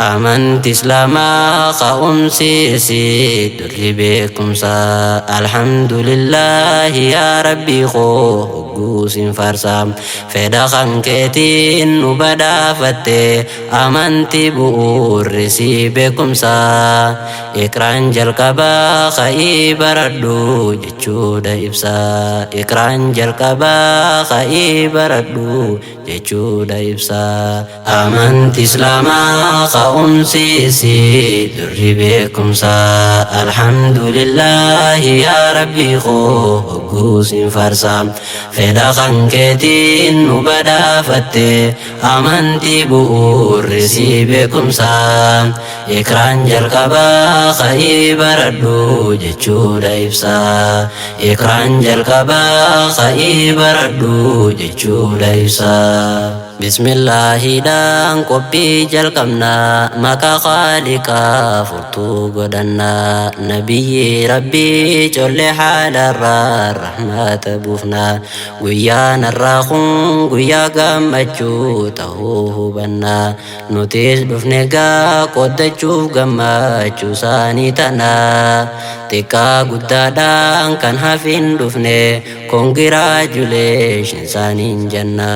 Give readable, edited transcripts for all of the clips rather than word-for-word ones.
أمنت إسلاما خأمسيسي دربكم سا الحمد لله يا ربي خو قوس فرسام فدخن كتين نبدا فتي أمنت بورسي بكم سا إكران جلقبا خي بردو جچو دا إبسا إكران جلقبا خي بردو جچو دا إبسا أمنت إسلاما خأمسيسي دربكم سا الحمد لله يا ربي خو قوس فرسام فدخن كتين نبدا فتي أمنتي بورسي بكم سا إكران جلقبا خي بردو جچو دا إبسا إكران جلقبا خي بردو جچو دا إبسا بسم الله دان قبي جلقمنا مكا خالقا فرطو قدنا نبي ربي جل حال الرحمة بوفنا قيانا الراخون قيا قمجو تهوه بنا نتيس دفنقا قد تشوف قمجو ساني تنا تكا قدادان كان هفين دفنه congratulations sanin janna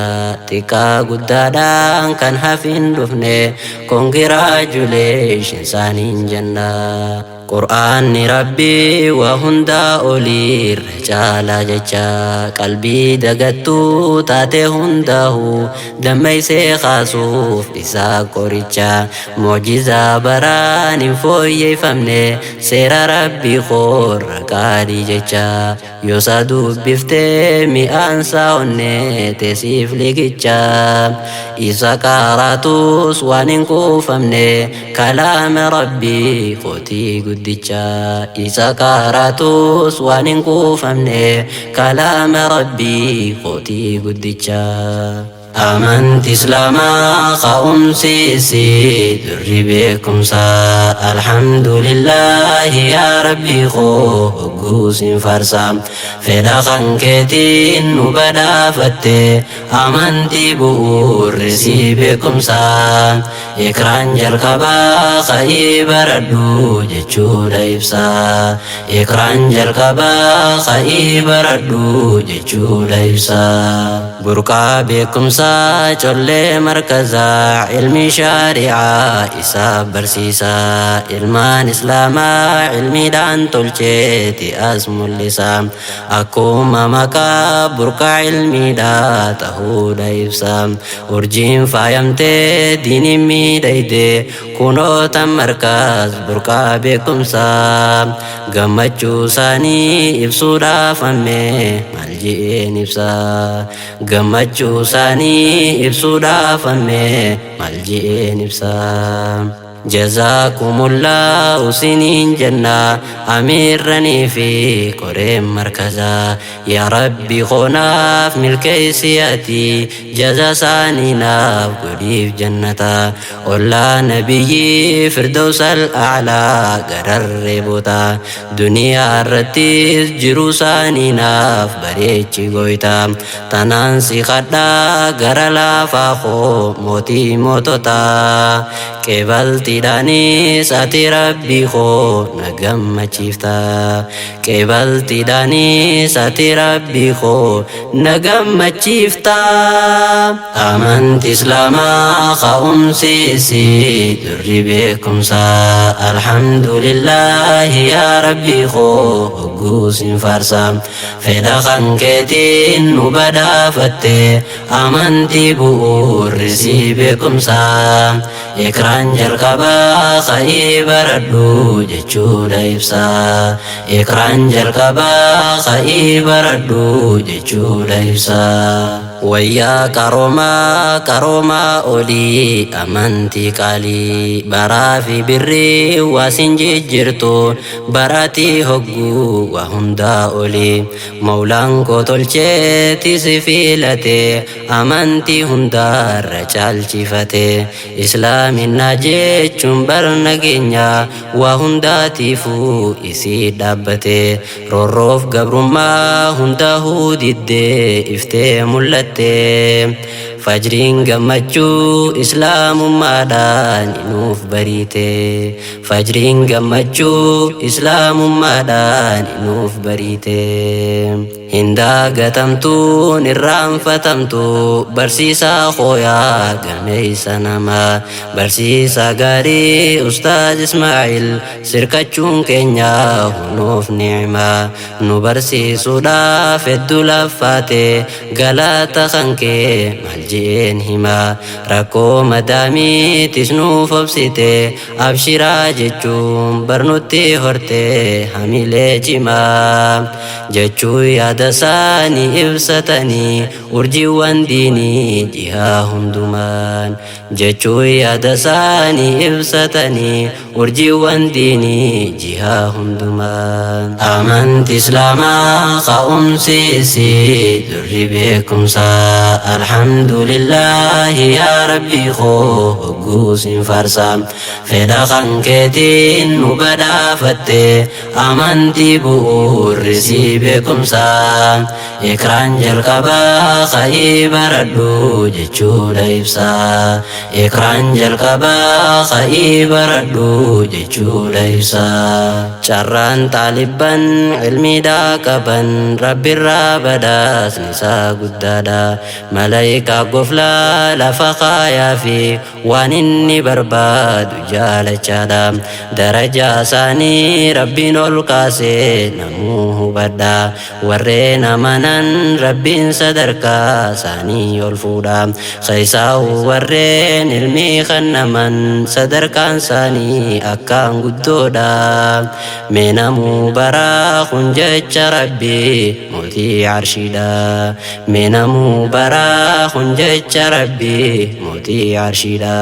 tika guddaadhaan kan hafin dhufne congratulations sanin janna qur'aanni rabbii waa hunda oliir caala jecha qalbii dagattuu taate hundahu dammeysee kaasuuf isaa qoricha mu'jizaa baraan hin fooyyeffamne seera rabbii qorra qaadii jecha yosa dubbiftee mi'aan saa'onne teesiif liqicha isa qaraatus waan hin kuufamne kalaama rabbii qotii guddicha isa qaraatus waan hin kuufamne kalaama rabbii qotii guddicha أمنت إسلاما خأمسيسي دربكم سا الحمد لله يا ربي خو قوس فرسام فدخن كتين نبدا فتي أمنتي بورسي بكم سا إكران جلقبا خي بردو جچو دا إبسا إكران جلقبا خي بردو جچو دا إبسا بركا بكم سا جل مركزا علمي شارعا إسا برسيسا علمان إسلاما علمي دان تلچيتي أسم اللسام أكوما مكا بركا علمي دا تهو دا إبسام ورجين فايمتي ديني مي دايدي كونو تم مركز بركا بكم سا غمچو ساني إبسو دا فمي ملجئين إبسا غمچو ساني إبسودا فمي ملجئين إبسام جزاكم الله سنين جنة أميرني في قريم مركزا يا ربي خناف ملكي سياتي جزا سانينا قريب جنة ولا نبي فردوس الأعلى قرر ريبوتا دنيا الرتيس جرو سانينا بريتشي قويتا تنانسي خدا قرلا فاخو موتي موتوتا كبلتي داني ساتي ربي خو نغم چيفتا قبلتي داني ساتي ربي خو نغم چيفتا آمنت إسلاما خأمسيسي دربكم سا الحمد لله يا ربي خو قوس فرسام فدخن كتين نبدا فتي آمنتي بورسي بكم سا إكران جلقبا خي بردو جچو دا إبسا إكران جلقبا خي بردو جچو دا إبسا ويا كروما أولي أمنتي قالي برافي بري واسنجي جرتو براتي هقو وهندا أولي مولان كتلچتي سفيلتي أمنتي هندا رجال شفتي إسلامي ناجيچون برنگينيا وهندا تيفو إسي دابتي روروف قبرما هندا هودي دي إفتي ملتي fajriin gammachuu islaamummaadhaan nuuf bariite fajriin gammachuu islaamummaadhaan nuuf bariite hindagatamtuun irraanfatamtu barsiisaa khooyaa gameeysa namaa barsiisaa gaarii ustaaz Ismaa'il sirkachuun keenya hunuuf ni'maa nu barsiisuudhaaf hedduu laffaate galata kan kee maal jeen himaa rakkoo madaamiitis nuuf obsite abshiraa jechuun barnutti horte hamilee cimaa jechuu yaada dasani ibsatani urjiiwwan diinii jihaa hundumaan jechuu yaada isaanii ibsatanii urjiiwwan diinii jihaa hundumaan amantii islaamaa ka'umsiisii durri beekumsaa alhamdulillaahi yaa rabbii koo hogguusin farsaa fedha kan keetiin nu badhaafatte amantii bu'uurrisii beekumsaa ikraan jalqabaa ka'ii baradhu jechuudha ibsaa ikraan jalqabaa ka'ii baradhu jechuudha ibsaa carraan taalibban ilmiidhaa qaban rabbirraa badhaasni isaa guddaadha malaayikaa goflaa lafa kaayaa fi waan inni barbaadu jaalachaadha darajaa isaanii rabbiin ol kaasee namuu hubadha warreen amanan rabbiin sadarkaa isaanii ol fuudha keessaa'u warreen ilmii kennaman sadarkaan isaanii akkaan guddoodha mee namuu baraa kun jecha rabbii mootii arshiidha mee namuu baraa kun jecha rabbii mootii arshiidha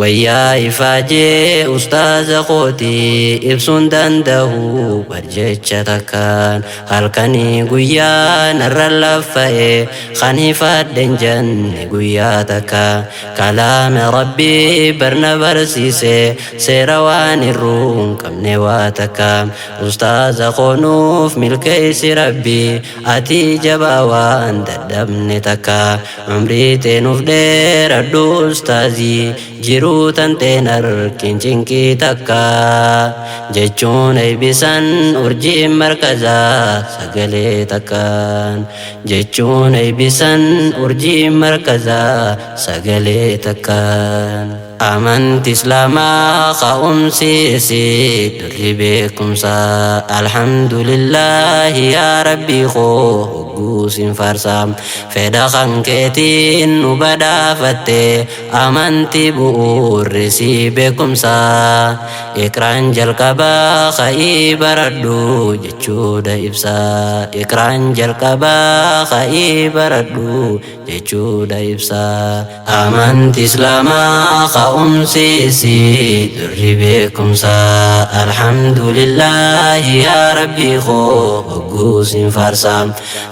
wayyaa ifaajee ustaaza kootii ibsuun danda'u barjecha takkaan halkanii guyyaa narra laffa'e kan hifaadhen janne guyyaa takka kalaame rabbii barna barsiise seera waan irruun qabne waa takka ustaaza koonuuf milkeessi rabbii ati jabaa waan dadhabne takka umrii teenuuf dheeradhu ustaazii jiruu tanteen arkin cinqii takka jechuun eebisan urjiin markazaa sagalee takkaan jechuun eebisan urjiin markazaa sagalee takkaan amantii islaamaa ka'umsiisii durri beekumsaa alhamdulillaahi yaa rabbii koo hogguusin farsaa fedha kan keetiin nu badhaafatte amantii bu'uurrisii beekumsaa ikraan jalqabaa ka'ii baradhu jechuudha ibsaa ikraan jalqabaa ka'ii baradhu jechuudha ibsaa amantii islaamaa ka'umsiisii durri beekumsaa alhamdulillaahi yaa rabbii koo hogguusin farsaa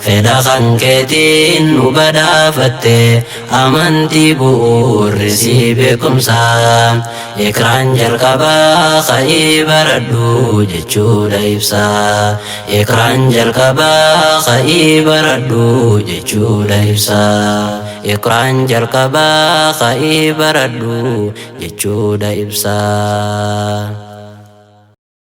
fedha kan keetiin nu badhaafatte amantii bu'uurrisii beekumsaa ikraan jalqabaa ka'ii baradhu jechuudha ibsaa ikraan jalqabaa ka'ii baradhu jechuudha ibsaa ikraan jalqabaa ka'ii baradhu jechuudha ibsaa